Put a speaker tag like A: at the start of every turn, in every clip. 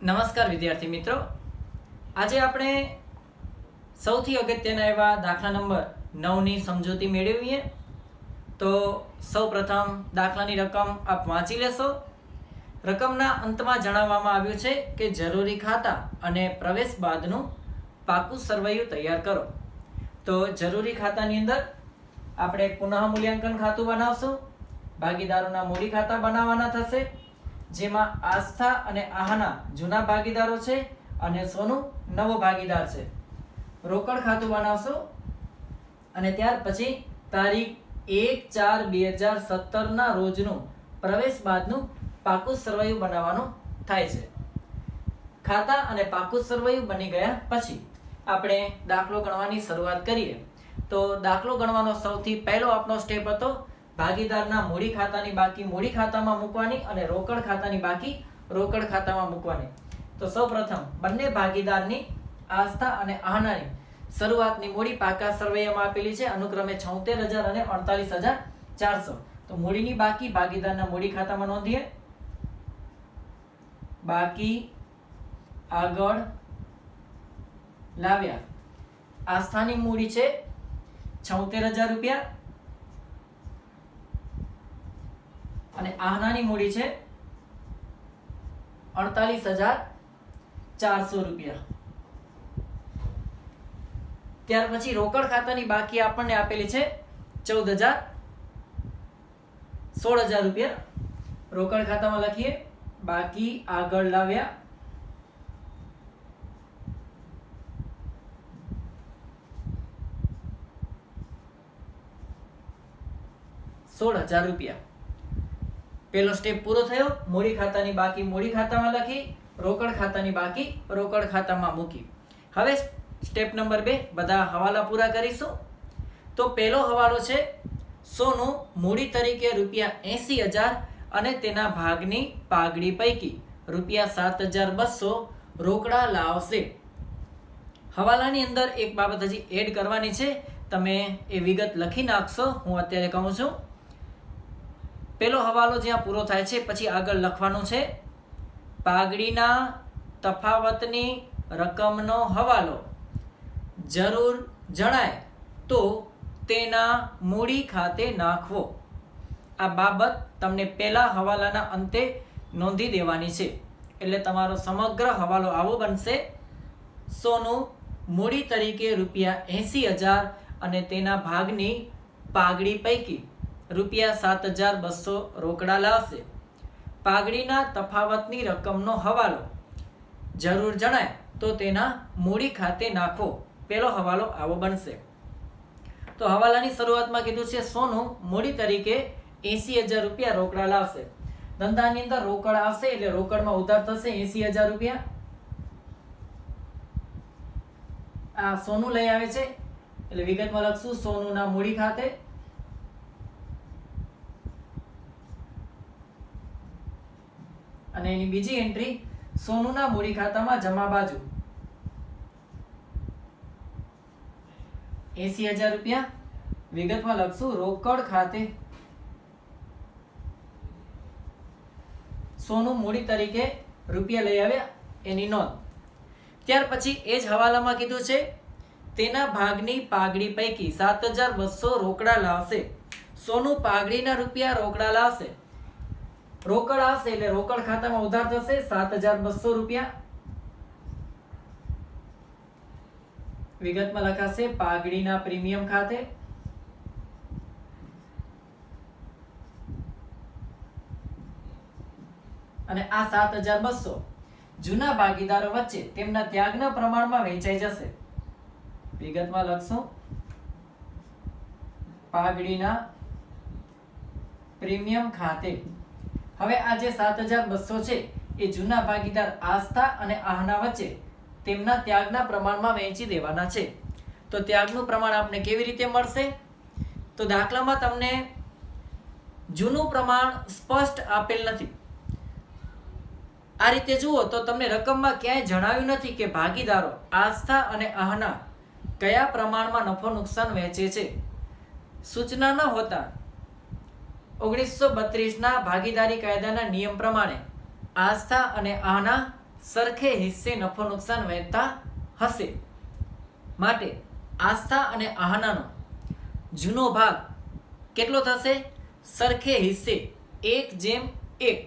A: નમસ્કાર વિદ્યાર્થી મિત્રો, આજે આપણે સૌથી અગત્યના એવા દાખલા નંબર 9ની સમજૂતી મેળવીએ. તો સૌપ્રથમ દાખલાની રકમ આપ વાંચી લેશો. રકમના અંતમાં જણાવવામાં આવ્યું છે કે જરૂરી ખાતા અને પ્રવેશ બાદનું પાકું સરવૈયું તૈયાર કરો. તો જરૂરી ખાતાની અંદર આપણે પુનઃ મૂલ્યાંકન ખાતું બનાવશું. ભાગીદારોના મૂડી ખાતા બનાવવાના થશે, જેમાં આસ્થા અને આહાના જૂના ભાગીદારો છે અને સોનું નવો ભાગીદાર છે. રોકડ ખાતું બનાવશો અને ત્યાર પછી તારીખ 1/4/2017 રોજનું પ્રવેશ બાદનું પાકું સરવૈયું બનાવવાનું થાય છે. ખાતા અને પાકું સરવૈયું બની ગયા પછી આપણે દાખલો ગણવાની શરૂઆત કરીએ. તો દાખલો ગણવાનો સૌથી પહેલો આપણો સ્ટેપ હતો ભાગીદારના મૂડી ખાતાની બાકી મૂડી ખાતામાં મૂકવાની અને રોકડ ખાતાની બાકી રોકડ ખાતામાં મૂકવાની. તો સૌપ્રથમ બંને ભાગીદારની આસ્થા અને આહનાની શરૂઆતની મૂડી પાકા સરવૈયામાં આપેલી છે, અનુક્રમે 76,000 અને 48,400. તો મૂડીની બાકી ભાગીદારના મૂડી ખાતામાં નોંધીએ. બાકી આગળ લાવ્યા. આસ્થાની મૂડી છે 76,000 રૂપિયા અને આહનાની મૂડી છે 48,400 રૂપિયા. ત્યાર પછી રોકડ ખાતાની બાકી આપણને આપેલી છે 16,000 રૂપિયા. રોકડ ખાતામાં લખીએ બાકી આગળ લાવ્યા. ₹16,000. પહેલો સ્ટેપ પૂરો થયો. મૂડી ખાતાની બાકી મૂડી ખાતામાં લખી, રોકડ ખાતાની બાકી રોકડ ખાતામાં મૂકી. હવે સ્ટેપ નંબર 2, બધા હવાલા પૂરા કરીશું. તો પહેલો હવાલો છે સોનું મૂડી તરીકે ₹80,000 અને તેના ભાગની પાઘડી પૈકી ₹7,200 રોકડા લાવશે. હવાલાની અંદર એક બાબત હજી એડ કરવાની છે, તમે એ વિગત લખી નાખશો, હું અત્યારે કહું છું. પહેલો હવાલો જ્યાં પૂરો થાય છે પછી આગળ લખવાનું છે પાઘડીના તફાવતની રકમનો હવાલો જરૂર જણાય તો તેના મૂડી ખાતે નાખવો. આ બાબત તમને પહેલા હવાલાના અંતે નોંધી દેવાની છે. એટલે તમારો સમગ્ર હવાલો આવો બનશે: સોનું મૂડી તરીકે ₹80,000 અને તેના ભાગની પાઘડી પૈકી ₹7,200 રોકડા લાવશે. પાઘડીના તફાવતની રકમનો હવાલો જરૂર જણાય તો તેના મૂડી ખાતે નાખવો. પહેલો હવાલો આવો બનશે. તો હવાલાની શરૂઆતમાં કીધું છે સોનું મૂડી તરીકે ₹80,000 રોકડા લાવશે. ધંધાની અંદર રોકડ આવશે એટલે રોકડમાં ઉધાર થશે ₹80,000. આ સોનું લઈ આવે છે એટલે વિગતમાં લખશું સોનુંના મૂડી ખાતે. અને એની બીજી એન્ટ્રી સોનુના મૂડી ખાતામાં જમા બાજુ ₹80,000. વિગતમાં લખશું રોકડ ખાતે સોનું મૂડી તરીકે રૂપિયા લઈ આવ્યા એની નોંધ. ત્યાર પછી એ જ હવાલામાં કીધું છે તેના ભાગની પાઘડી પૈકી ₹7,200 રોકડા લાવશે. સોનું પાઘડીના રૂપિયા રોકડા લાવશે. રોકડ આવશે એટલે રોકડ ખાતામાં ઉધાર થશે ₹7,200. વિગતમાં લખાશે પાઘડીના પ્રીમિયમ ખાતે. અને આ ₹7,200 જૂના ભાગીદારો વચ્ચે તેમના ત્યાગના પ્રમાણમાં વહેંચાઈ જશે. વિગતમાં લખશું પાઘડીના પ્રીમિયમ ખાતે. હવે આ જે ₹7,200 છે એ જૂના ભાગીદાર આસ્થા અને આહના વચ્ચે તેમના ત્યાગના પ્રમાણમાં વહેંચી દેવાના છે. તો ત્યાગનું પ્રમાણ આપને કેવી રીતે મળશે? તો દાખલામાં તમને જૂનું પ્રમાણ સ્પષ્ટ આપેલ નથી. આ રીતે જુઓ તો તમને રકમમાં ક્યાંય જણાવ્યું નથી કે ભાગીદારો આસ્થા અને આહના કયા પ્રમાણમાં નફો નુકસાન વહેંચે છે. સૂચના ન હોતા 1932ના ભાગીદારી કાયદાના નિયમ પ્રમાણે આસ્થા અને આહના સરખે હિસ્સે નફો નુકસાન વહેતા હશે, માટે આસ્થા અને આહનાનો જૂનો ભાગ કેટલો થશે? સરખે હિસ્સે 1:1.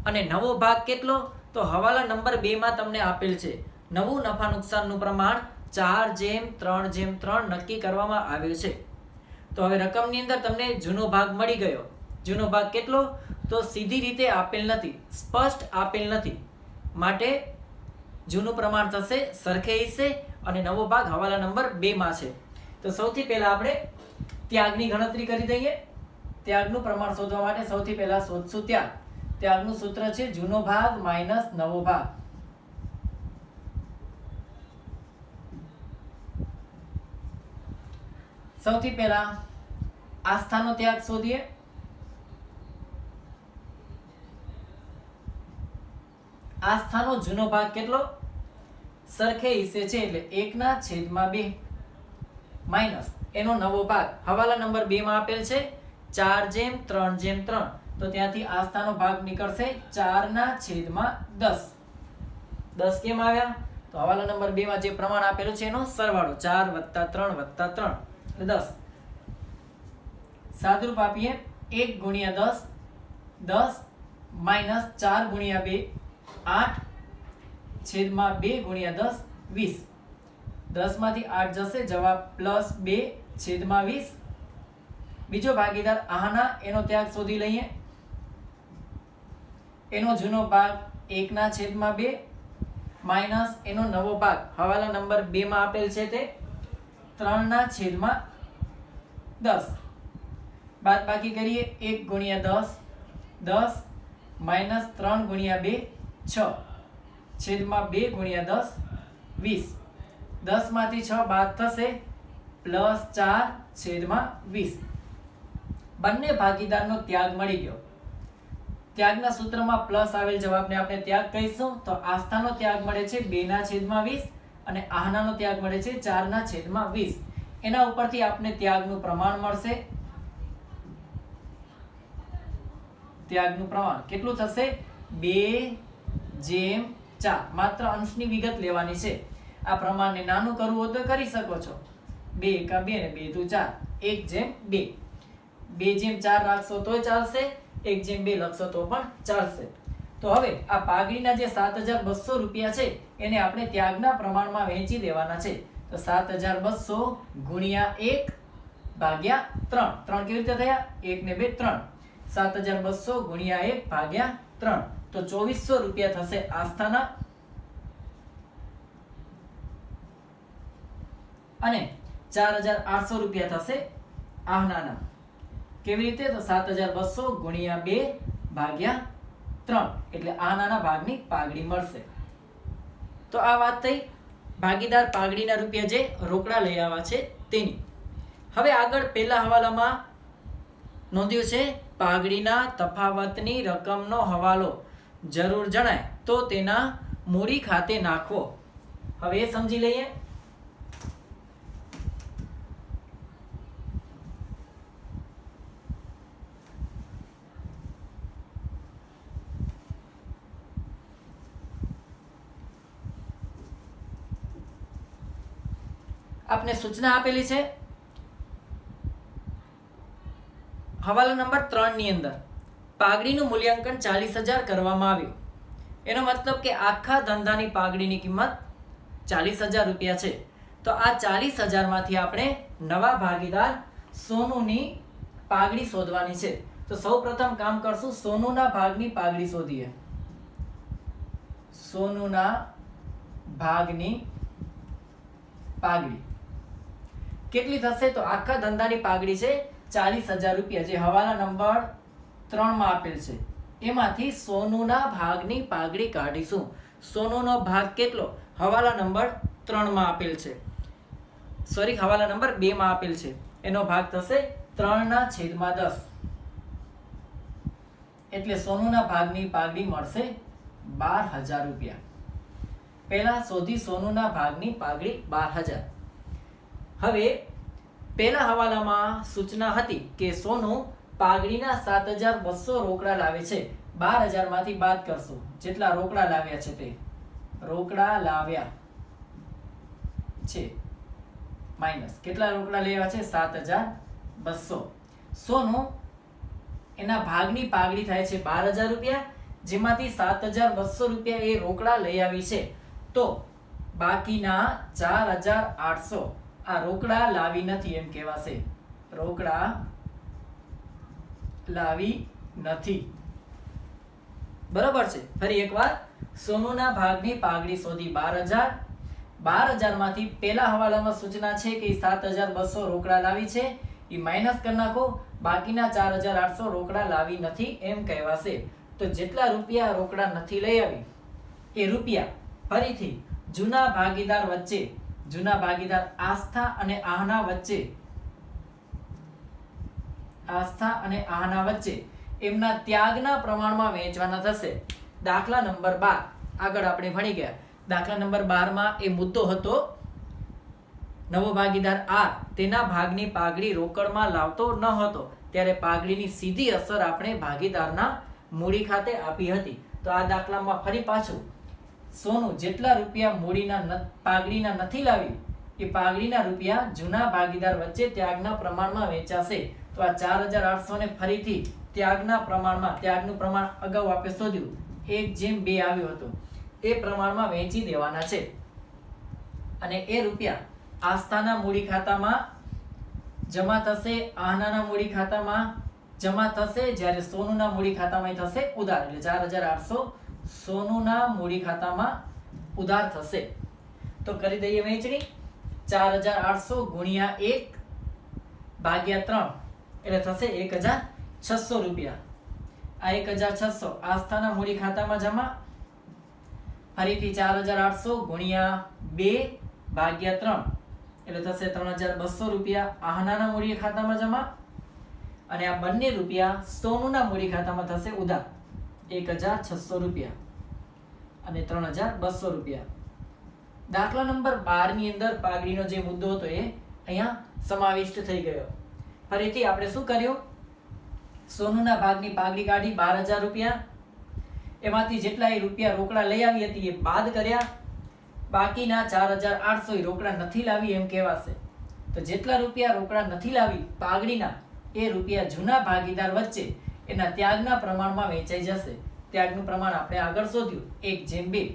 A: અને નવો ભાગ કેટલો? તો હવાલા નંબર 2 માં તમને આપેલ છે નવું નફા નુકસાનનું પ્રમાણ 4:3:3 નક્કી કરવામાં આવ્યું છે. તો હવે રકમની અંદર તમને જૂનો ભાગ મળી ગયો. જૂનો ભાગ કેટલો? તો સીધી રીતે આપેલ નથી, સ્પષ્ટ આપેલ નથી, માટે જૂનું પ્રમાણ થશે સરખે હિસ્સે અને નવો ભાગ હવાલા નંબર 2 માં છે. તો સૌથી પહેલા આપણે ત્યાગની ગણતરી કરી દઈએ. ત્યાગનું પ્રમાણ શોધવા માટે સૌથી પહેલા શોધશું ત્યાગ. ત્યાગનું સૂત્ર છે જૂનો ભાગ માઇનસ નવો ભાગ. સૌથી પહેલા આસ્થાનો ત્યાગ શોધીએ. આસ્થાનો જૂનો ભાગ કેટલો? સરખે હિસ્સે છે એટલે 1/2 માઇનસ એનો નવો ભાગ હવાલા નંબર 2 માં આપેલ છે 4:3:3. તો ત્યાંથી આસ્થાનો ભાગ નીકળશે 4/10. 10 કેમ આવ્યા? તો હવાલા નંબર 2 માં જે પ્રમાણ આપેલું છે એનો સરવાળો 4 + 3 + 3 એટલે 10. સાદુરૂપ આપીએ 1 × 10 10 માઇનસ 4 × 2 8 છેદમાં 2 × 10 20. 10 માંથી 8 જશે, જવાબ +2 છેદમાં 20. બીજો ભાગીદાર આહના, એનો ત્યાગ શોધી લઈએ. એનો જૂનો ભાગ 1/2 માઇનસ એનો નવો ભાગ હવાલા નંબર 2 માં આપેલ છે તે 3/10. બાદ બાકી કરીએ 1 × 10 10 માઇનસ 3 × 2 6 છેદમાં 2 × 10 20. 10 માંથી 6 બાદ થશે +4 છેદમાં 20. બંને ભાગીદારનો ત્યાગ મળી ગયો. ત્યાગના સૂત્રમાં પ્લસ આવેલ જવાબને આપણે ત્યાગ કહીશું. તો આસ્થાનો ત્યાગ મળે છે 2/20 અને આહનાનો ત્યાગ મળે છે 4/20. એના ઉપરથી આપણે ત્યાગનું પ્રમાણ મળશે. ત્યાગનું પ્રમાણ કેટલું થશે? 2/4. માત્ર અંશની વિગત લેવાની છે. આ પ્રમાણને નાનું કરવું હોય તો કરી શકો છો. 2 × 2 ને 2 × 4 1/2. 2/4 રાખશો તોય ચાલશે, 1/2 લખશો તો પણ ચાલશે. તો હવે આ પાઘડીના જે 7,200 રૂપિયા છે એને આપણે ત્યાગના પ્રમાણમાં વહેંચી દેવાના છે. તો 7,200 ગુણ્યા 1/3. 3 કેવી રીતે થયા? 1 ને 2 3. 7,200 ગુણ્યા 1/3. તો 2,400 રૂપિયા થશે આસ્થાના અને 4,800 રૂપિયા થશે આહનાના. કેવી રીતે? તો 7,200 ગુણ્યા 2/3 એટલે આહનાના ભાગની પાઘડી મળશે. તો આ વાત થઈ ભાગીદાર પાઘડીના રૂપિયા જે રોકડા લઈ આવ્યા છે તેની. હવે આગળ પહેલા હવાલામાં નોંધ્યું છે પાઘડીના તફાવતની રકમનો હવાલો જરૂર જણાય તો તેના મૂડી ખાતે નાખવો. હવે એ સમજી લઈએ. આપને સૂચના આપેલી છે હવાલા નંબર 3 ની અંદર પાઘડીનું મૂલ્યાંકન 40,000 કરવામાં આવ્યું. એનો મતલબ કે આખા ધંધાની પાઘડીની કિંમત 40,000 રૂપિયા છે. તો આ 40,000 માંથી આપણે નવા ભાગીદાર સોનુની પાઘડી શોધવાની છે. તો સૌપ્રથમ કામ કરશું સોનુના ભાગની પાઘડી શોધીએ. સોનુના ભાગની પાઘડી કેટલી થશે? તો આખા ધંધાની પાઘડી છે 40,000 રૂપિયા જે હવાલા નંબર 3 માં આપેલ છે. એમાંથી સોનુના ભાગની પાઘડી કાઢીશું. સોનુનો ભાગ કેટલો? હવાલા નંબર 3 માં આપેલ છે, સોરી હવાલા નંબર 2 માં આપેલ છે. એનો ભાગ થશે 3/10 એટલે સોનુના ભાગની પાઘડી મળશે 12,000 રૂપિયા. પહેલા શોધી સોનુના ભાગની પાઘડી 12,000. હવે પહેલા હવાલામાં સૂચના હતી કે સોનું પાઘડીના 7,200 રોકડા લાવે છે. 12,000 માંથી બાદ કરશું જેટલા રોકડા લાવ્યા છે તે. રોકડા લાવ્યા છે માઇનસ કેટલા રોકડા લેવા છે 7,200. સોનું એના ભાગની પાઘડી થાય છે 12,000 રૂપિયા, જેમાંથી 7,200 રૂપિયા એ રોકડા લઈ આવી છે. તો બાકીના 4,800 આ રોકડા લાવી નથી એમ કહેવાશે. રોકડા લાવી નથી. બરાબર છે. ફરી એકવાર, સોનુના ભાગની પાઘડી શોધી 12,000. 12,000 માંથી પહેલા હવાલામાં સૂચના છે કે 7,200 રોકડા લાવી છે, એ માઇનસ કરી નાખો. બાકીના 4,800 રોકડા લાવી નથી એમ કહેવાશે. તો જેટલા રૂપિયા રોકડા નથી લઈ આવી એ રૂપિયા ફરીથી જૂના ભાગીદાર વચ્ચે, જૂના ભાગીદાર આસ્થા અને આહના વચ્ચે, આસ્થા અને આહના વચ્ચે એમના ત્યાગના પ્રમાણમાં વહેંચવાના થશે. દાખલા નંબર 12 આગળ આપણે ભણી ગયા. દાખલા નંબર 12 માં એ મુદ્દો હતો નવો ભાગીદાર આર તેના ભાગની પાઘડી રોકડમાં લાવતો ન હતો, ત્યારે પાઘડીની સીધી અસર આપણે ભાગીદારના મૂડી ખાતે આપી હતી. તો આ દાખલામાં ફરી પાછું સોનું જેટલા રૂપિયા મૂડીના પાઘડીના નથી લાવી એ પાઘડીના રૂપિયા જૂના ભાગીદાર વચ્ચે ત્યાગના પ્રમાણમાં વહેંચાશે. તો આ 4,800 ને ફરીથી ત્યાગના પ્રમાણમાં, ત્યાગનું પ્રમાણ અગાઉ આપણે શોધ્યું 1:2 આવ્યું હતું, એ પ્રમાણમાં વહેંચી દેવાના છે. અને એ રૂપિયા આસ્થાના મૂડી ખાતામાં જમા થશે, આહનાના મૂડી ખાતામાં જમા થશે, જ્યારે સોનુના મૂડી ખાતામાં થશે ઉધાર. એટલે 4,800 સોનુના મૂડી ખાતામાં ઉધાર થશે. તો કરી દઈએ વહેંચણી. 4,800 ગુણ્યા 1 ભાગ્યા 3 એટલે થશે 1,600 રૂપિયા. આ 1,600 આસ્થાના મૂડી ખાતામાં જમા. ફરીથી 4,800 ગુણ્યા 2 ભાગ્યા 3 એટલે થશે 3,200 રૂપિયા આહનાના મૂડી ખાતામાં જમા. અને આ બંને રૂપિયા સોનુના મૂડી ખાતામાં થશે ઉધાર 1,600 રૂપિયા અને 3,200 રૂપિયા. દાખલા નંબર 12 ની અંદર પાઘડીનો જે મુદ્દો હતો એ અહીંયા સમાવિષ્ટ થઈ ગયો. ફરીથી આપણે શું કર્યું? સોનુના ભાગની પાઘડી કાઢી 12,000 રૂપિયા, એમાંથી જેટલા એ રૂપિયા રોકડા લઈ આવી હતી એ બાદ કર્યા. બાકીના 4,800 એ રોકડા નથી લાવી એમ કહેવાશે. તો જેટલા રૂપિયા રોકડા નથી લાવી પાઘડીના એ રૂપિયા જૂના ભાગીદાર વચ્ચે એના ત્યાગના પ્રમાણમાં વહેંચાઈ જશે. ત્યાગનું પ્રમાણ આપણે આગળ શોધ્યું 1:2.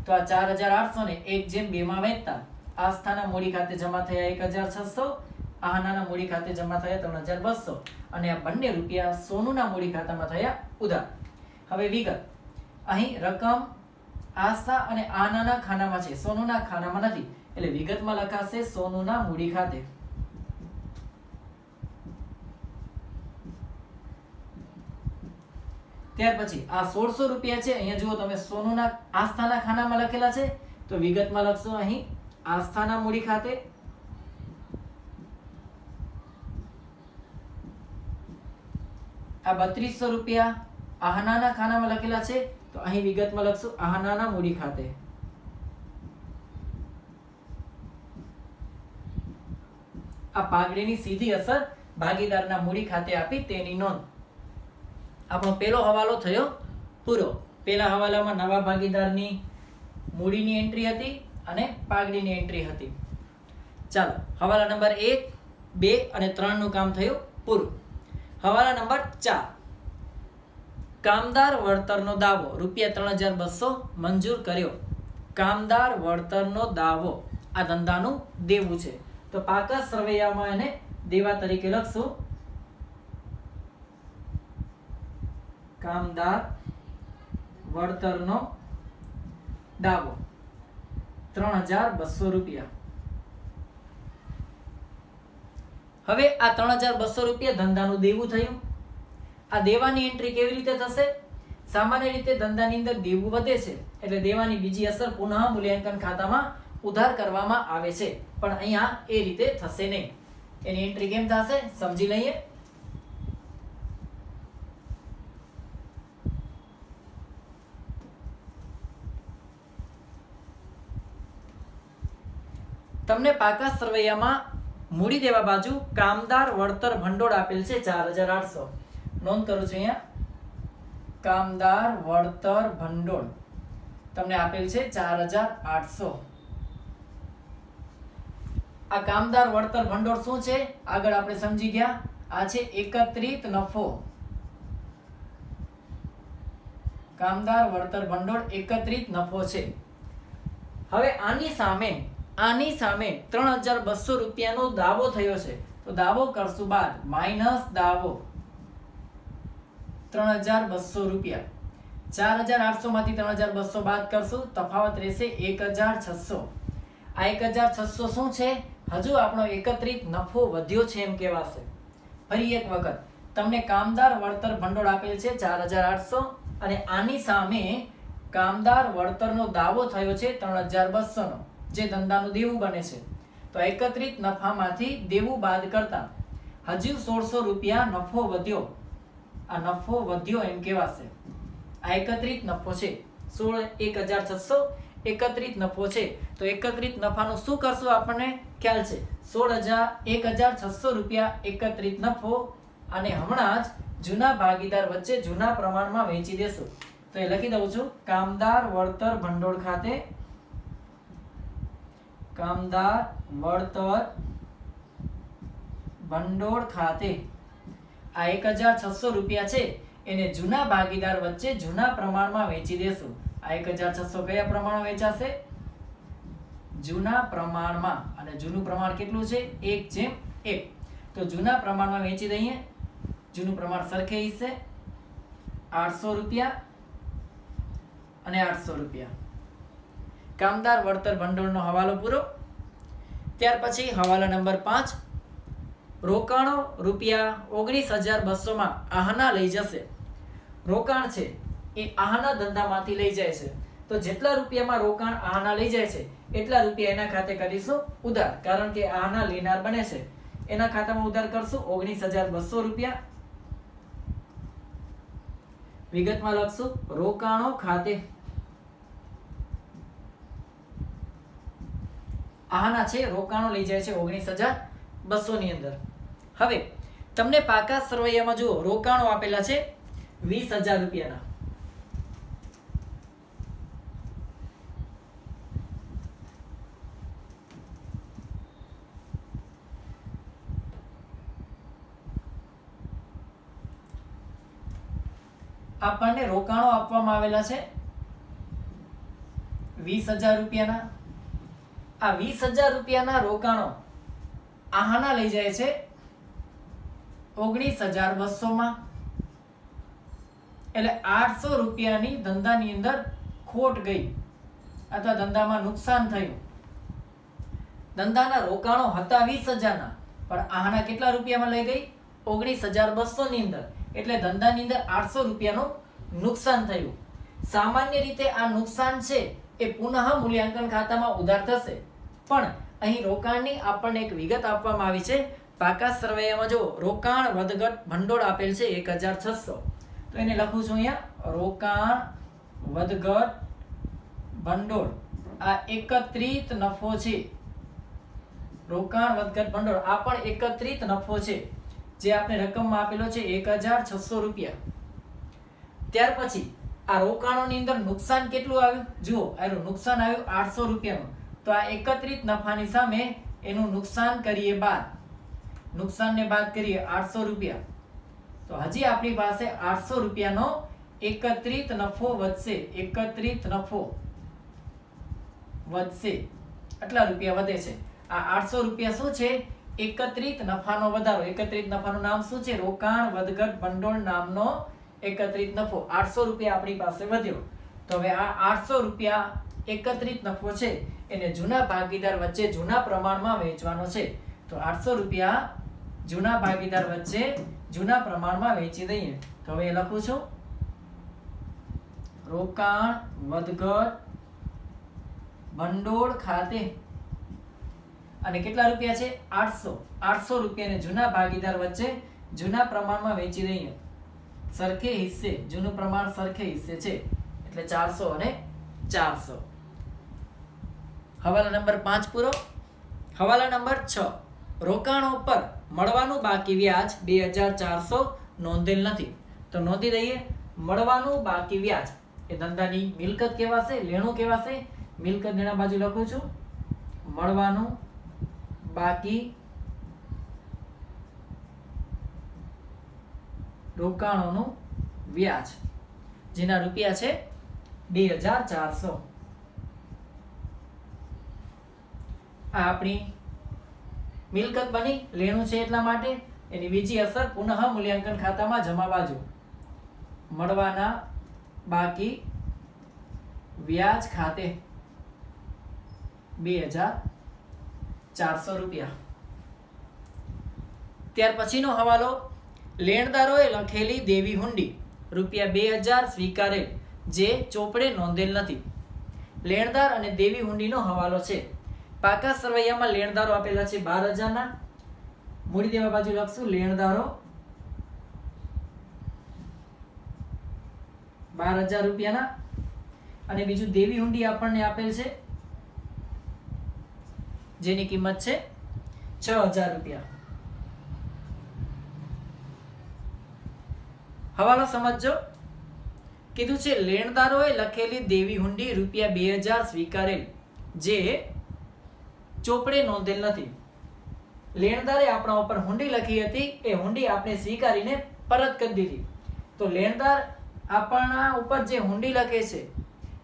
A: તો આ 4,800 ને 1:2 માં વહેંચતા આસ્થાના મૂડી ખાતે જમા થયા 1,600, આહનાના મૂડી ખાતે જમા થયા 3,200 અને આ બંને રૂપિયા સોનુના મૂડી ખાતામાં થયા ઉધાર. હવે વિગત. અહીં રકમ આસ્થા અને આહનાના ખાનામાં છે, સોનુના ખાનામાં નથી, એટલે વિગતમાં લખાશે સોનુના મૂડી ખાતે. ત્યાર પછી આ 1,600 રૂપિયા છે, અહીંયા જુઓ તમે સોનુના આસ્થાના ખાનામાં લખેલા છે, તો વિગતમાં લખશો અહીં આસ્થાના મૂડી ખાતે. આ 3,200 રૂપિયા આહનાના ખાનામાં લખેલા છે, તો અહીં વિગતમાં લખશું આહનાના મૂડી ખાતે. આ પાઘડીની સીધી અસર ભાગીદારના મૂડી ખાતે આપી તેની નોંધ. આપણો પહેલો હવાલો થયો પૂરો. પહેલા હવાલામાં નવા ભાગીદારની મૂડીની એન્ટ્રી હતી અને પાઘડીની એન્ટ્રી હતી. ચાલો હવાલા નંબર 1, 2 અને 3 નું કામ થયું પૂરું. હવાલા નંબર 4, કામદાર વળતરનો દાવો ₹3,200 મંજૂર કર્યો. કામદાર વળતરનો દાવો આ ધંધાનું દેવું છે, તો પાકા સરવૈયામાં એને દેવા તરીકે લખશું. કામદાર વળતરનો દાવો ₹3,200. હવે આ 3,200 રૂપિયા ધંધાનું દેવું થયું. આ દેવાની એન્ટ્રી કેવી રીતે થશે? સામાન્ય રીતે ધંધાની અંદર દેવું વધે છે એટલે દેવાની બીજી અસર પુનઃ મૂલ્યાંકન ખાતામાં ઉધાર કરવામાં આવે છે, પણ અહીંયા એ રીતે થશે નહીં. એની એન્ટ્રી કેમ થશે સમજી લઈએ. તમને પાકા સરવૈયામાં મૂડી દેવા બાજુ કામદાર વળતર ભંડોળ આપેલ છે 4,800. નોંધ કરું છું અહીંયા કામદાર વળતર ભંડોળ તમને આપેલ છે 4800. આ કામદાર વળતર ભંડોળ શું છે આગળ આપણે સમજી ગયા. આ છે એકત્રિત નફો. કામદાર વળતર ભંડોળ એકત્રિત નફો છે. હવે આની સામે 3200 રૂપિયાનો દાવો થયો છે. તો દાવો કરશું બાદ માઈનસ દાવો 3200 રૂપિયા. 4800 માંથી 3200 બાદ કરશું, તફાવત રહેશે 1600. આ 1600 શું છે? હજુ આપણો એકત્રિત નફો વધ્યો છે એમ કહેવાશે. ફરી એક વખત તમને કામદાર વળતર ભંડોળ આપેલ છે 4800 અને આની સામે કામદાર વળતરનો દાવો થયો છે 3200 નો, જે ધંધાનું દેવું બને છે. તો એકત્રિત નફામાંથી દેવું બાદ કરતા હજુ 1600 રૂપિયા નફો વધ્યો. આ નફો વધ્યો એમ કહેવાશે. આ એકત્રિત નફો છે. 16,1600 એકત્રિત નફો છે. તો એકત્રિત નફાનું શું કરશું આપણને ખ્યાલ છે. 1,600 રૂપિયા એકત્રિત નફો અને હમણાં જ જૂના ભાગીદાર વચ્ચે જૂના પ્રમાણમાં વહેંચી દેશું. તો એ લખી દઉં છું. કામદાર વળતર ભંડોળ ખાતે કામદાર વળતર ભંડોળ ખાતે આ 1,600 રૂપિયા છે એને જૂના ભાગીદાર વચ્ચે જૂના પ્રમાણમાં વહેંચી દેશું. આ 1,600 કયા પ્રમાણમાં વેચાશે? જૂના પ્રમાણમાં. અને જૂનું પ્રમાણ કેટલું છે? 1:1. તો જૂના પ્રમાણમાં વેચી દઈએ. જૂનું પ્રમાણ સરખે હિસ્સે 800 રૂપિયા અને 800 રૂપિયા. કામદાર વળતર ભંડોળનો હવાલો પૂરો. ત્યાર પછી હવાલા નંબર 5. રોકાણો રૂપિયા 19,200 માં આહના લઈ જશે. રોકાણ છે એ આહના ધંધામાંથી લઈ જાય છે. તો જેટલા રૂપિયામાં રોકાણ આહના લઈ જાય છે એટલા રૂપિયા એના ખાતે કરીશું ઉધાર, કારણ કે આહના લેનાર બને છે. એના ખાતામાં ઉધાર કરશું 19,200 રૂપિયા. વિગતમાં લખશું રોકાણો ખાતે આહના છે રોકાણો લઈ જાય છે 19,200 ની અંદર. હવે તમને પાકા સરવૈયામાં જુઓ રોકાણો આપેલા છે 20,000 રૂપિયાના. આપણને રોકાણો આપવામાં આવેલા છે 20,000 રૂપિયાના. આ 20,000 રૂપિયાના રોકાણો આહના લઈ જાય છે 19,200 માં. એટલે 800 રૂપિયાની ધંધાની અંદર ખોટ ગઈ અથવા ધંધામાં નુકસાન થયું. ધંધાના રોકાણો હતા 20,000 ના, પણ આહના કેટલા રૂપિયામાં લઈ ગઈ? 19,200 ની અંદર. એટલે ધંધાની અંદર 800 રૂપિયાનું નુકસાન થયું. સામાન્ય રીતે આ નુકસાન છે એ પુનઃ મૂલ્યાંકન ખાતામાં ઉધાર થશે. પણ અહીં રોકાણની આપણને એક વિગત આપવામાં આવી છે. પાકા સરવૈયામાં જો રોકાણ વધઘટ ભંડોળ આપેલ છે 1,600. તો એને લખું છું અહીંયા રોકાણ વધઘટ ભંડોળ. આ એકત્રિત નફો છે. રોકાણ વધઘટ ભંડોળ આ પણ એકત્રિત નફો છે, જે આપણે રકમમાં આપેલો છે 1,600 રૂપિયા. ત્યાર પછી આ રોકાણોની અંદર નુકસાન કેટલું આવ્યું? જુઓ, આનું નુકસાન આવ્યું 800 રૂપિયાનું. તો આ એકત્રિત નફાની સામે એનું નુકસાન કરીએ બાદ, નુકસાનને બાદ કરીએ 800 રૂપિયા. તો હજી આપણી પાસે 800 રૂપિયાનો એકત્રિત નફો વધશે. એકત્રિત નફો વધશે. આટલા રૂપિયા વધે છે. આ 800 રૂપિયા શું છે? એકત્રિત નફાનો વધારો. એકત્રિત નફાનું નામ શું છે? રોકાણ વધઘટ ભંડોળ નામનો એકત્રિત નફો. 800 રૂપિયા આપણી પાસે વધ્યો. તો હવે આ 800 રૂપિયા એકત્રિત નફો છે એને જૂના ભાગીદાર વચ્ચે જૂના પ્રમાણમાં વહેંચવાનો છે. તો 800 રૂપિયા જૂના ભાગીદાર વચ્ચે જૂના પ્રમાણમાં વહેંચી દઈએ. તો હવે લખું છું રોકાણ વધઘટ ભંડોળ ખાતે. અને કેટલા રૂપિયા છે? 800. 800 રૂપિયાને જૂના ભાગીદાર વચ્ચે જૂના પ્રમાણમાં વહેંચી દઈએ. સરખે હિસ્સે, જૂનું પ્રમાણ સરખે હિસ્સે છે એટલે 400 અને 400. હવાલા નંબર 5 પૂરો. હવાલા નંબર 6. રોકાણો પર મળવાનું બાકી વ્યાજ 2,400 નોંધેલ નથી. તો નોંધી દઈએ મળવાનું બાકી વ્યાજ એ ધંધાની મિલકત કહેવાશે, લેણું કહેવાશે. મિલકત લેણા બાજુ લખું છું, મળવાનું બાકી રોકાણોનું વ્યાજ, જેના રૂપિયા છે 2400. આ આપણી મિલકત બની, લેણું છે એટલા માટે. એની બીજી અસર, પુનઃ મૂલ્યાંકન ખાતામાં જમા બાજુ મળવાના બાકી વ્યાજ ખાતે 2400 રૂપિયા. ત્યાર પછીનો હવાલો, લેણદારોએ લખેલી દેવી હુંડી રૂપિયા 2000 સ્વીકારેલ જે ચોપડે નોંધેલ નથી. લેણદાર અને દેવી હુંડીનો હવાલો છે. પાકા સરવૈયામાં લેણદારો આપેલા છે 12000 ના. મૂડી દેવા બાજુ લખશું લેણદારો 12000 રૂપિયાના. અને બીજું દેવી હુંડી આપણને આપેલ છે, જેની કિંમત છે 6000 રૂપિયા. હવાલો સમજો. કીધું છે લેણદારોએ લખેલી દેવી હુંડી રૂપિયા 2000 સ્વીકારેલ જે ચોપડે નોંધેલ નથી. લેણદારે આપણા ઉપર હુંડી લખી હતી, એ હુંડી આપણે સ્વીકારીને પરત કરી દીધી. તો લેણદાર આપણા ઉપર જે હુંડી લખે છે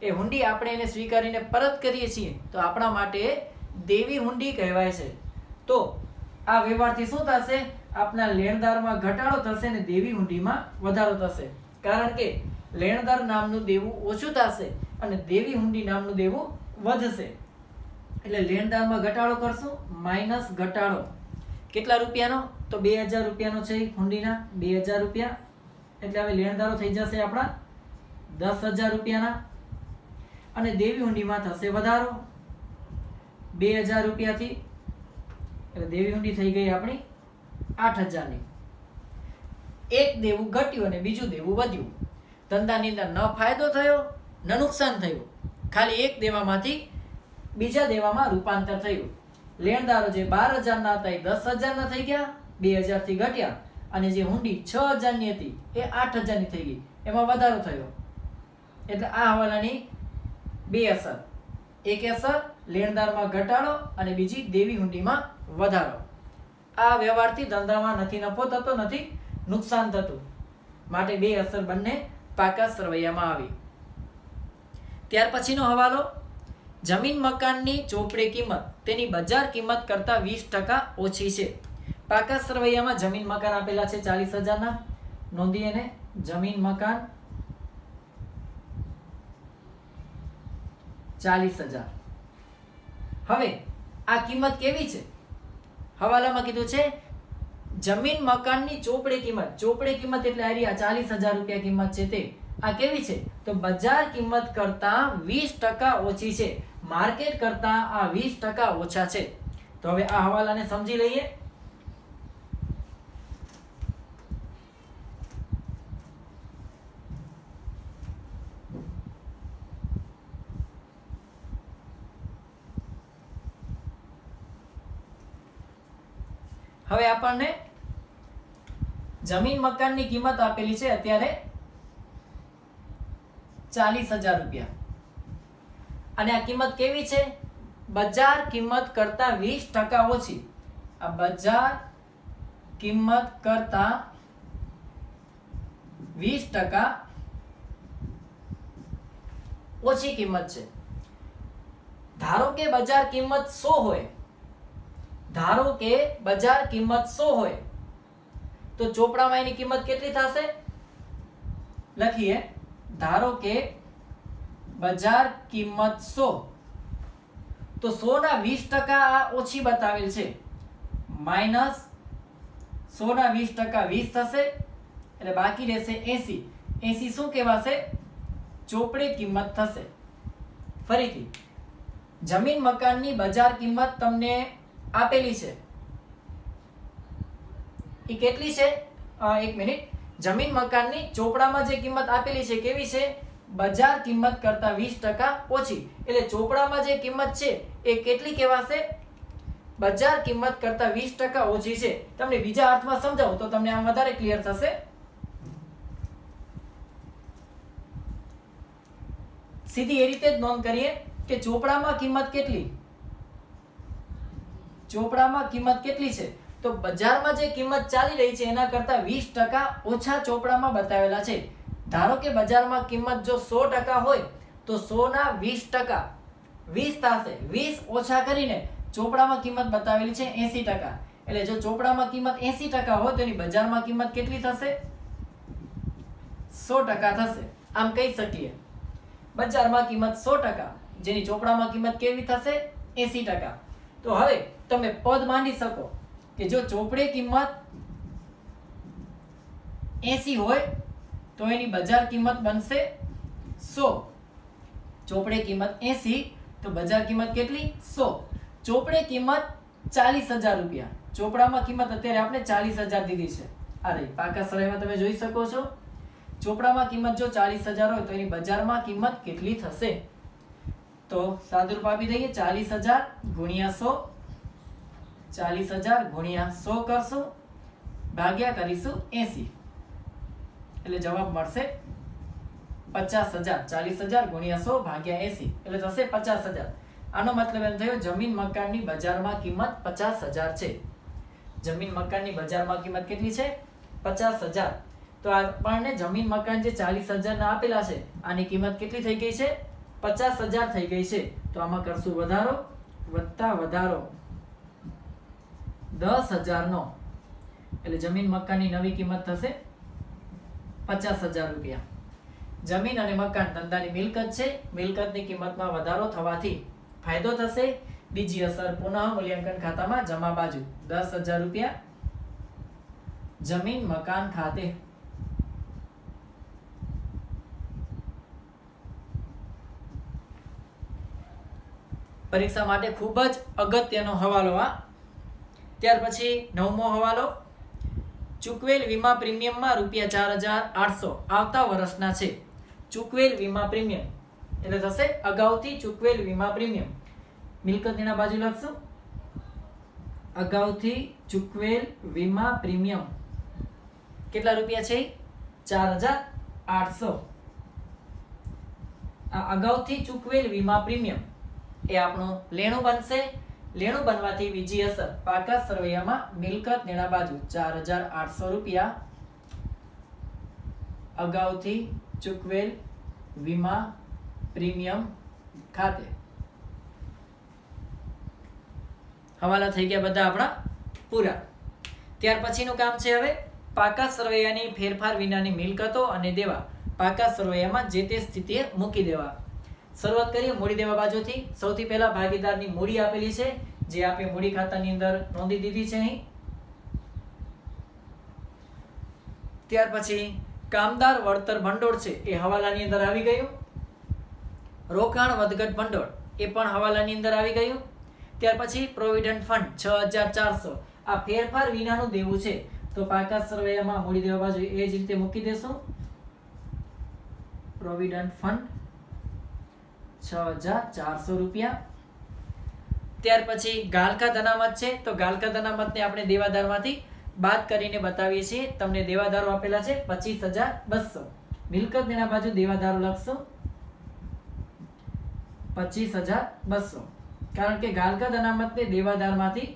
A: એ હુંડી આપણે એને સ્વીકારીને પરત કરીએ છીએ, તો આપણા માટે દેવી હુંડી કહેવાય છે. તો આ વ્યવહારથી શું થશે? આપના લેણદારમાં ઘટાડો થશે અને દેવી હુંડીમાં વધારો થશે. કારણ કે લેણદાર નામનું દેવું ઓછું થશે અને દેવી હુંડી નામનું દેવું વધશે. એટલે લેણદારમાં ઘટાડો કરશું, માઇનસ ઘટાડો. કેટલા રૂપિયાનો? તો 2000 રૂપિયાનો છે હુંડીના 2000 રૂપિયા. એટલે હવે લેણદારો થઈ જશે આપણા 10000 રૂપિયાના. અને દેવી હુંડીમાં થશે વધારો 2000 રૂપિયાથી. એટલે દેવી હુંડી થઈ ગઈ આપણી 8000 ની. એક દેવું ઘટ્યું અને બીજું દેવું વધ્યું. ધંધાની અંદર ન ફાયદો થયો ન નુકસાન થયું, ખાલી એક દેવામાંથી બીજા દેવામાં રૂપાંતર થયું. લેણદારો જે 12000 ના હતા એ 10000 ના થઈ ગયા, 2000 થી ઘટ્યા. અને જે હુંડી 6000 ની હતી એ 8000 ની થઈ ગઈ, એમાં વધારો થયો. એટલે આ હવાલાની બે અસર, એક અસર લેણદારમાં ઘટાડો અને બીજી દેવી હુંડીમાં વધારો. આ વ્યવહારથી ધંધામાં નથી નફો થતો, નથી નુકસાન થતું. માટે બે અસર બંને પાકા સરવૈયામાં આવી. ત્યાર પછીનો હવાલો, જમીન મકાનની ચોપડે કિંમત તેની બજાર કિંમત કરતા 20% ઓછી છે. પાકા સરવૈયામાં જમીન મકાન આપેલા છે 40000 ના. નોંધીએ ને, જમીન મકાન 40000. હવે આ કિંમત કેવી છે? હવાલામાં કીધું છે જમીન મકાનની ચોપડે કિંમત. ચોપડે કિંમત એટલે આ 40000 રૂપિયા કિંમત છે તે. આ કેવી છે? તો બજાર કિંમત કરતા 20% ઓછી છે. માર્કેટ કરતા આ 20% ઓછા છે. તો હવે આ હવાલાને સમજી લઈએ. હવે આપણને જમીન મકાનની કિંમત આપેલી છે અત્યારે 40000 રૂપિયા. અને આ કિંમત કેવી છે? બજાર કિંમત કરતા 20% ઓછી. આ બજાર કિંમત કરતા 20% ઓછી કિંમત છે. ધારો કે બજાર કિંમત 100 હોય, ધારો કે બજાર કિંમત 100 હોય, તો ચોપડામાં એની કિંમત કેટલી થશે? લખીએ, ધારો કે બજાર કિંમત 100, તો 100 ના 20% આ ઓછી બતાવેલ છે, માઇનસ 100 ના 20% 20 થશે, એટલે બાકી રહેશે 80. 80 શું કહેવાશે? ચોપડે કિંમત થશે. ફરીથી, જમીન મકાનની બજાર કિંમત તમને આપેલી છે, એ કેટલી છે? એક મિનિટ. જમીન મકાનની ચોપડામાં જે કિંમત આપેલી છે કેવી છે? બજાર કિંમત કરતા 20% ઓછી. એટલે ચોપડામાં જે કિંમત છે એ કેટલી કહેવાશે? બજાર કિંમત કરતા 20% ઓછી છે. તમને બીજા અર્થમાં સમજાવું તો તમને આમ વધારે ક્લિયર થશે. સીધી એ રીતે જ નોંધ કરીએ કે ચોપડામાં કિંમત કેટલી, ચોપડામાં કિંમત કેટલી છે, તો બજારમાં જે કિંમત ચાલી રહી છે એના કરતા 20% ઓછા ચોપડામાં બતાવેલા છે. ધારો કે બજારમાં કિંમત જો 100% હોય તો 100 ના 20% 20 થશે. 20 ઓછા કરીને ચોપડામાં કિંમત બતાવેલી છે 80%. એટલે જો ચોપડામાં કિંમત 80% હોય તો એની બજારમાં કિંમત કેટલી થશે? 100% થશે. આમ કહી શકીએ બજારમાં કિંમત 100%, જેની ચોપડામાં કિંમત કેવી થશે? 80%. તો હવે તમે પદ માંડી શકો કે જો ચોપડે કિંમત 80 હોય તો એની બજાર કિંમત બનશે 100. ચોપડે કિંમત 80 તો બજાર કિંમત કેટલી? 100. ચોપડે કિંમત 40,000 રૂપિયા, ચોપડામાં કિંમત અત્યારે આપણે 40,000 દીધી છે. આ રહી પાકા સરવાળામાં તમે જોઈ શકો છો. ચોપડામાં કિંમત જો 40,000 હોય તો એની બજારમાં કિંમત કેટલી થશે? તો સાદુરૂપ આપી દઈએ 40,000 ગુણ્યા 100, 40,000 ગુણ્યા 100 કરશું, ભાગ્યા કરીશું 80, એટલે જવાબ મળશે 50,000. 40,000 ગુણ્યા 100 ભાગ્યા 80 એટલે થશે 50,000. આનો મતલબ એમ થયો જમીન મકાનની બજારમાં કિંમત 50,000 છે. જમીન મકાનની બજારમાં કિંમત કેટલી છે? 50,000. તો આપણને જમીન મકાન જે 40,000 ના આપેલા છે આની કિંમત કેટલી થઈ ગઈ છે? 50,000 થઈ ગઈ છે. તો આમાં કરશું વધારો, વત્તા વધારો 10,000 નો, એટલે જમીન મકાનની નવી કિંમત થશે 50,000 રૂપિયા. જમીન અને મકાન ધંધાની મિલકત છે. મિલકતની કિંમતમાં વધારો થવાથી ફાયદો થશે. બીજી અસર પુનઃ મૂલ્યાંકન ખાતામાં જમા બાજુ 10,000 રૂપિયા જમીન મકાન ખાતે. પરીક્ષા માટે ખૂબ જ અગત્યનો હવાલો આ. ત્યાર પછી 9મો હવાલો, ચૂકવેલ વીમા પ્રીમિયમમાં ₹4,800 આવતા વર્ષના છે. ચૂકવેલ વીમા પ્રીમિયમ એટલે થશે અગાઉથી ચૂકવેલ વીમા પ્રીમિયમ. મિલકતના બાજુ લખશું અગાઉથી ચૂકવેલ વીમા પ્રીમિયમ કેટલા રૂપિયા છે? 4,800. આ અગાઉથી ચૂકવેલ વીમા પ્રીમિયમ એ આપણું લેણું બનશે. લેણું બનવાથી બીજી અસર પાકા સરવૈયામાં મિલકત દેણા બાજુ 4,800 રૂપિયા અગાઉથી ચૂકવેલ વીમા પ્રીમિયમ ખાતે. હવાલા થઈ ગયા બધા આપણા પૂરા. ત્યાર પછીનું કામ છે હવે પાકા સરવૈયાની ફેરફાર વિનાની મિલકતો અને દેવા પાકા સરવૈયામાં જે તે સ્થિતિએ મૂકી દેવા. શરૂઆત કરીએ મૂડી દેવા બાજુથી. સૌથી પહેલા ભાગીદારની મૂડી આપેલી છે જે આપણે મૂડી ખાતાની અંદર નોંધી દીધી છે અહીં. ત્યાર પછી કામદાર વળતર ભંડોળ છે એ હવાલાની અંદર આવી ગયું. રોકાણ વધઘટ ભંડોળ એ પણ હવાલાની અંદર આવી ગયું. ત્યાર પછી પ્રોવિડન્ટ ફંડ 6,400 આ ફેરફાર વિનાનું દેવું છે તો પાકા સરવૈયામાં મૂડી દેવા બાજુ એ જ રીતે મૂકી દેશું. પ્રોવિડન્ટ ફંડ 6,400 રૂપિયા. ત્યાર પછી ગાલકા અનામત છે તો ગાલકા અનામતને આપણે દેવાદારમાંથી બાદ કરીને બતાવીએ છીએ. તમને દેવાદારો આપેલા છે 25,200. મિલકત દેના બાજુ દેવાદારો લખશો 25,200 કારણ કે ગાલકા અનામતને દેવાદારમાંથી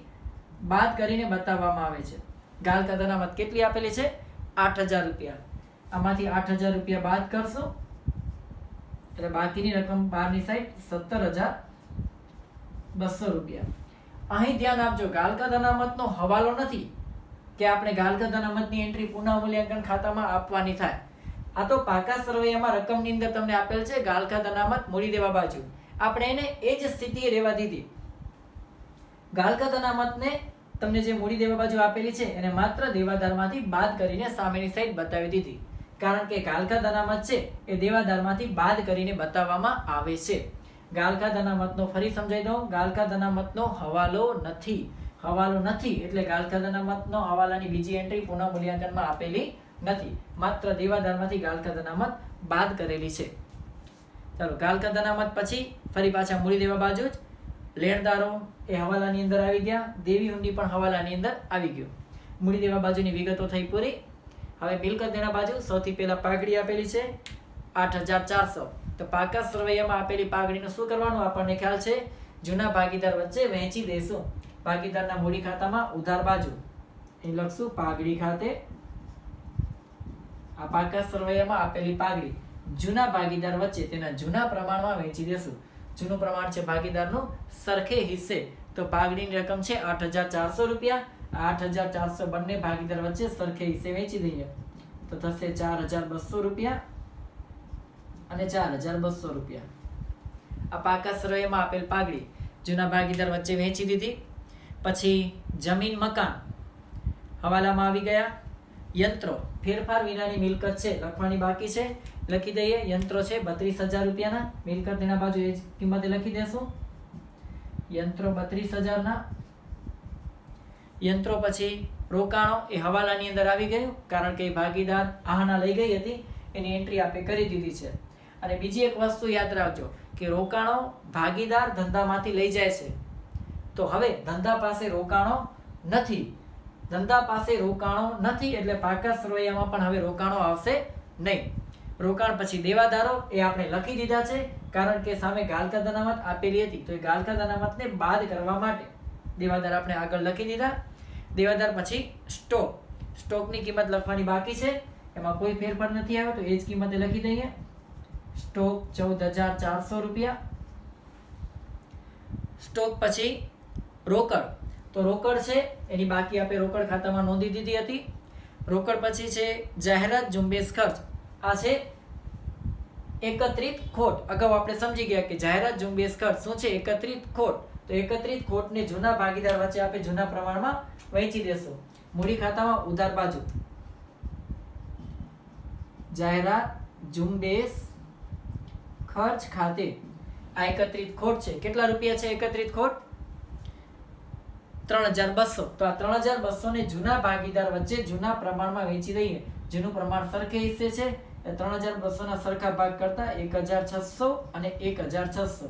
A: બાદ કરીને બતાવવામાં આવે છે. ગાલકા અનામત કેટલી આપેલી છે? 8,000 રૂપિયા. આમાંથી 8,000 રૂપિયા બાદ કરશો એટલે બાકીની રકમ બહારની સાઈડ 17,200 રૂપિયા. અહીં ધ્યાન આપજો ગાલકા અનામતનો હવાલો નથી કે આપણે ગાલકા અનામતની એન્ટ્રી પુનઃ મૂલ્યાંકન ખાતામાં આપવાની થાય. આ તો પાકા સરવૈયામાં રકમની અંદર તમને આપેલ છે ગાલકા અનામત મૂડી દેવા બાજુ. આપણે એને એ જ સ્થિતિએ રહેવા દીધી. ગાલકા અનામતને તમને જે મૂડી દેવા બાજુ આપેલી છે એને માત્ર દેવાદારમાંથી બાદ કરીને સામેની સાઈડ બતાવી દીધી. કારણ કે ગાલકા અનામત છે એ દેવાદારમાંથી બાદ કરીને બતાવવામાં આવે છે. ગાલકા અનામતનો ફરી સમજાઈ દઉં, ગાલકા અનામતનો હવાલો નથી. હવાલો નથી એટલે ગાલકા અનામતનો હવાલાની બીજી એન્ટ્રી પુનઃ મૂલ્યાંકનમાં આપેલી નથી. માત્ર દેવાદારમાંથી ગાલકા અનામત બાદ કરેલી છે. ચાલો ગાલકા અનામત પછી ફરી પાછા મૂડી દેવા બાજુ જ. લેણદારો એ હવાલાની અંદર આવી ગયા. દેવી હુંડી પણ હવાલાની અંદર આવી ગયું. મૂડી દેવા બાજુની વિગતો થઈ પૂરી. હવે મિલકત દેણા બાજુ સૌથી પહેલા પાઘડી આપેલી છે 8,400. તો પાકા સરવૈયામાં આપેલી પાઘડીનું શું કરવાનું આપણને ખ્યાલ છે, જૂના ભાગીદાર વચ્ચે વહેંચી દેશું. ભાગીદારના મૂડી ખાતામાં ઉધાર બાજુ એ લખશું પાઘડી ખાતે. આ પાકા સરવૈયામાં આપેલી પાઘડી જૂના ભાગીદાર વચ્ચે તેના જૂના પ્રમાણમાં વહેંચી દેશું. જૂનું પ્રમાણ છે ભાગીદારનું સરખે હિસ્સે, તો પાઘડીની રકમ છે 8,400 રૂપિયા. 8,400 બંને ભાગીદાર વચ્ચે સરખે હિસ્સે વહેંચી દઈએ તો થશે 4,200 રૂપિયા અને 4,200 રૂપિયા. આ પાકા સરવૈયામાં આપેલ પાઘડી જૂના ભાગીદાર વચ્ચે વહેંચી દીધી. પછી જમીન મકાન હવાલામાં આવી ગયા. યંત્રો ફેરફાર વિનાની મિલકત છે, લખવાની બાકી છે, લખી દઈએ. યંત્રો છે 32,000 રૂપિયાના, મિલકત એના બાજુ એ જ કિંમતે લખી દેશું. યંત્રો 32,000 યંત્રો. પછી રોકાણો એ હવાલાની અંદર આવી ગયું, કારણ કે ભાગીદાર આહના લઈ ગઈ હતી, એની એન્ટ્રી આપણે કરી દીધી છે. અને બીજી એક વસ્તુ યાદ રાખજો કે રોકાણો ભાગીદાર ધંધામાંથી લઈ જાય છે, તો હવે ધંધા પાસે રોકાણો નથી. ધંધા પાસે રોકાણો નથી એટલે પાકા સરવૈયામાં પણ હવે રોકાણો આવશે નહીં. રોકાણ પછી દેવાદારો એ આપણે લખી દીધા છે, કારણ કે સામે ગાલકદ અનામત આપેલી હતી, તો એ ગાલકદ અનામતને બાદ કરવા માટે દેવાદાર આપણે આગળ લખી દીધા. દેવાદાર પછી સ્ટોક. સ્ટોકની કિંમત લખવાની બાકી છે, એમાં કોઈ ફેરફાર નથી આવ્યો, તો એ જ કિંમતે લખી દઈએ. સ્ટોક 14,400 રૂપિયા. સ્ટોક પછી રોકડ. તો રોકડ છે એની બાકી આપણે રોકડ ખાતામાં નોંધી દીધી હતી. રોકડ પછી છે જાહેરાત ઝુંબેશ ખર્ચ. આ છે એકત્રિત ખોટ. અગાઉ આપણે સમજી ગયા કે જાહેરાત ઝુંબેશ ખર્ચ શું છે, એકત્રિત ખોટ. તો એકત્રિત ખોટને જૂના ભાગીદાર વચ્ચે આપણે જૂના પ્રમાણમાં વહેંચી દેશું. મૂડી ખાતામાં ઉધાર બાજુ જાહેરાત ઝુંબેશ ખર્ચ ખાતે આ એકત્રિત ખોટ છે. કેટલા રૂપિયા છે એકત્રિત ખોટ? 3,200. તો આ 3,200 ને જૂના ભાગીદાર વચ્ચે જૂના પ્રમાણમાં વહેંચી દઈએ. જૂનું પ્રમાણ સરખે હિસ્સે છે, 3,200 ના સરખા ભાગ કરતા 1,600 અને 1,600.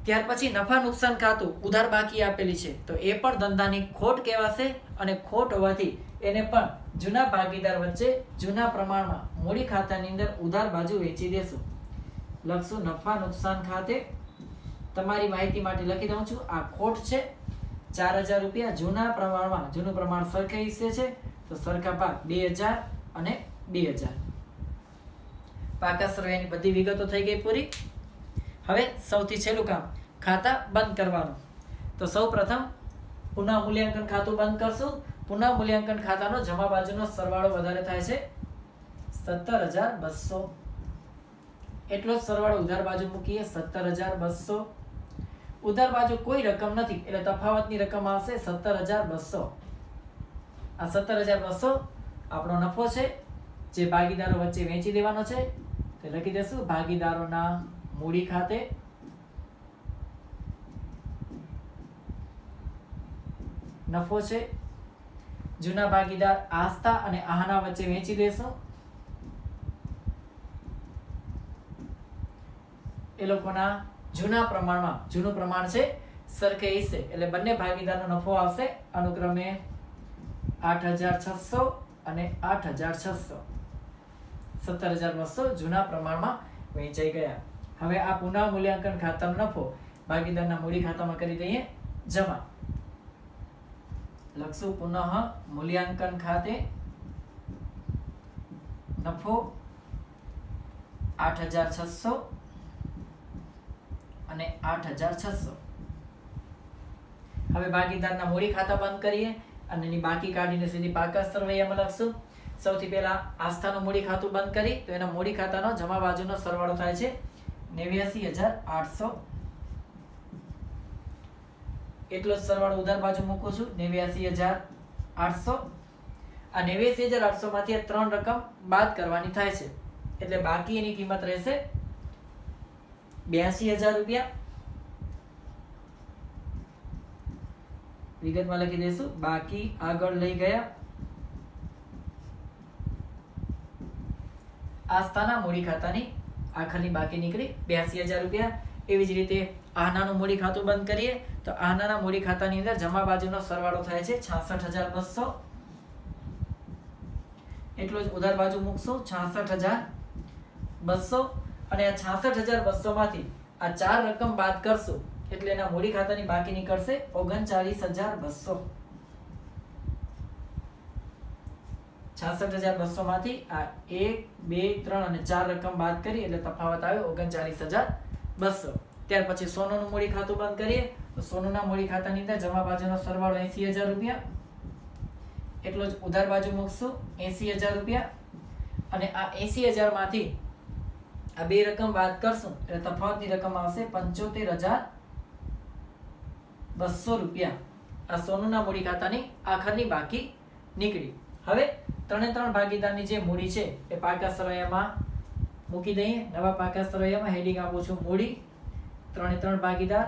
A: ત્યાર પછી નફા નુકસાન ખાતું ઉધાર બાકી આપેલી છે, તો એ પણ ધંધાની ખોટ કહેવાશે, અને ખોટ હોવાથી એને પણ જૂના ભાગીદાર વચ્ચે જૂના પ્રમાણમાં મૂડી ખાતાની અંદર ઉધાર બાજુ વેચી દેશું. લખશું નફા નુકસાન ખાતે. તમારી માહિતી માટે લખી દઉં છું, આ ખોટ છે 4,000 રૂપિયા. જૂના પ્રમાણમાં જૂનું પ્રમાણ સરખે હિસ્સે છે, તો સરખા ભાગ 2,000 અને 2,000. પાકા સરવૈયાની બધી વિગતો થઈ ગઈ પૂરી. હવે સૌથી છેલ્લું કામ ખાતા બંધ કરવાનું. તો સૌ પ્રથમ પુનઃ મૂલ્યાંકન ખાતું બંધ કરશું. પુનઃ મૂલ્યાંકન ખાતાનો જમા બાજુનો સરવાળો વધારે થાય છે 17,200. એટલો જ સરવાળો ઉધાર બાજુ મૂકીએ 17,200. ઉધાર બાજુ કોઈ રકમ નથી એટલે તફાવતની રકમ આવશે 17,200. આ 17,200 આપણો નફો છે, જે ભાગીદારો વચ્ચે વેચી દેવાનો છે. તો લખી દેશું ભાગીદારોના મૂડી ખાતે નફો છે. જૂના ભાગીદાર આસ્થા અને આહના વચ્ચે વેચી દેશું. એ લોકોના જૂના પ્રમાણમાં, જૂનું પ્રમાણ છે સરખે હિસ્સે, એટલે બંને ભાગીદારનો નફો આવશે અનુક્રમે 8,600 અને 8,600. 17,200 જૂના પ્રમાણમાં વેચાઈ ગયા. હવે આ પુનઃ મૂલ્યાંકન ખાતાનો નફો ભાગીદારના મૂડી ખાતામાં કરી દઈએ જમા. લખશું પુનઃ મૂલ્યાંકન ખાતે નફો 8,600 અને 8,600. હવે ભાગીદારના મૂડી ખાતા બંધ કરીએ અને એની બાકી કાઢીને સીધી પાકા સરવૈયામાં લખશું. સૌથી પહેલા આસ્થાનું મૂડી ખાતું બંધ કરી તો એના મૂડી ખાતાનો જમા બાજુનો સરવાળો થાય છે 89,800. એટલો જ સરવાળો ઉધાર બાજુ મૂકું છું 89,800. આ 89,800 માંથી આ 3 રકમ બાદ કરવાની થાય છે, એટલે બાકી એની કિંમત રહેશે 82,000 રૂપિયા. વિગતમાં લખી દઈશું બાકી આગળ લઈ ગયા. આસ્થાના મૂડી ખાતાની આખરની બાકી નીકળી 82,000 રૂપિયા. એવી જ રીતે આહનાનું મૂડી ખાતું બંધ કરીએ તો આહનાના મૂડી ખાતાની અંદર જમા બાજુનો સરવાળો થાય છે 66,200. એટલો જ ઉધાર બાજુ મૂકશું 66,000. 200 અને આ 66,200 માંથી આ 4 રકમ બાદ કરશો એટલે એના મૂડી ખાતાની બાકી નીકળશે 39,200. 66,200 માંથી આ 1 2 3 અને 4 રકમ બાદ કરી એટલે તફાવત આવ્યો 39,200. ત્યાર પછી સોનુનું મૂડી ખાતું બંધ કરીએ તો સોનુના મૂડી ખાતાની અંદર જમા બાજુનો સરવાળો 80,000 રૂપિયા, એટલો જ ઉધાર બાજુ મૂકશું 80,000 રૂપિયા, અને આ 80,000 માંથી આ બે રકમ બાદ કરશું એટલે તફાવતની રકમ આવશે 75,200 રૂપિયા. આ સોનુના મૂડી ખાતાની આખરની બાકી નીકળી. હવે 3 ભાગીદારની જે મૂડી છે એ પાકા સરવૈયામાં મૂકી દઈએ. નવા પાકા સરવૈયામાં હેડિંગ આપું છું મૂડી. 3 ભાગીદાર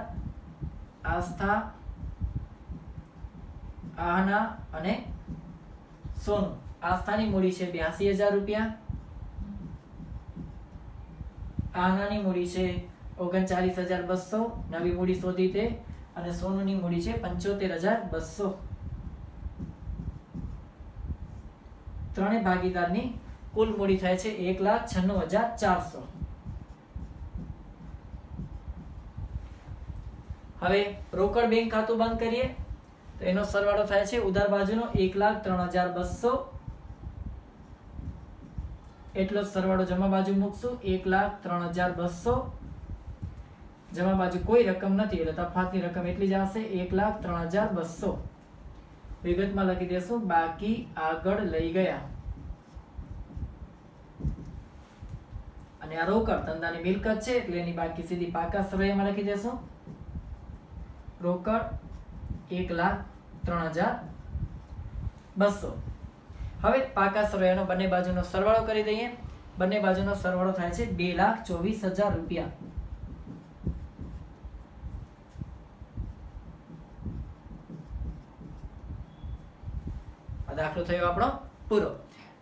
A: આસ્થા, આહના અને સોનુ. આસ્થાની મૂડી છે 82,000 રૂપિયા, આહનાની મૂડી છે 39,200, નવી મૂડી શોધી તે, અને સોનુની મૂડી છે 75,200. ત્રણે ભાગીદારની કુલ મૂડી થાય છે 1,96,400. હવે રોકડ બેંક ખાતું બંધ કરીએ તો એનો સરવાળો થાય છે ઉધાર બાજુનો 1,03,200, એટલો જ સરવાળો જમા બાજુ મૂકશું 1,03,200. જમા બાજુ કોઈ રકમ નથી એટલે તફાવતની રકમ એટલી જ આવશે 1,03,200. વિગતમાં લખી દેશું બાકી આગળ લઈ ગયા. અને આ રોકડ ધંધાની મિલકત છે એટલે એની બાકી સીધી પાકા સરવૈયામાં લખી દેશું. રોકડ 1,03,200. હવે પાકા સરવૈયાનો બંને બાજુનો સરવાળો કરી દઈએ. બંને બાજુનો સરવાળો થાય છે 2,24,000 રૂપિયા. આ દાખલો થયો આપણો પૂરો.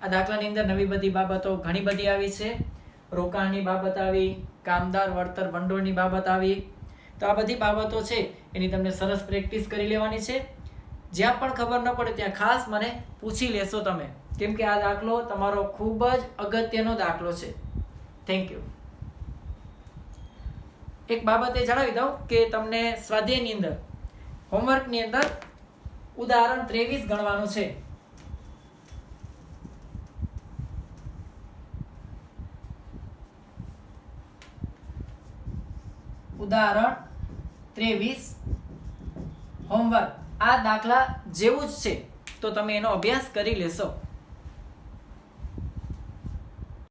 A: આ દાખલાની અંદર નવી બધી બાબતો ઘણી બધી આવી છે. રોકાણની બાબત આવી, કામદાર વળતર ભંડોળની બાબત આવી. તો આ બધી બાબતો છે એની તમને સરસ પ્રેક્ટિસ કરી લેવાની છે. જ્યાં પણ ખબર ન પડે ત્યાં ખાસ મને પૂછી લેશો તમે, કેમ કે આ દાખલો તમારો ખૂબ જ અગત્યનો દાખલો છે. Thank you. એક બાબત એ જણાવી દઉં કે તમને સ્વાધ્યાયની અંદર હોમવર્કની અંદર ઉદાહરણ 23 ગણવાનું છે. ઉદાહરણ 23 હોમવર્ક આ દાખલા જેવું જ છે, તો તમે એનો અભ્યાસ કરી લેશો.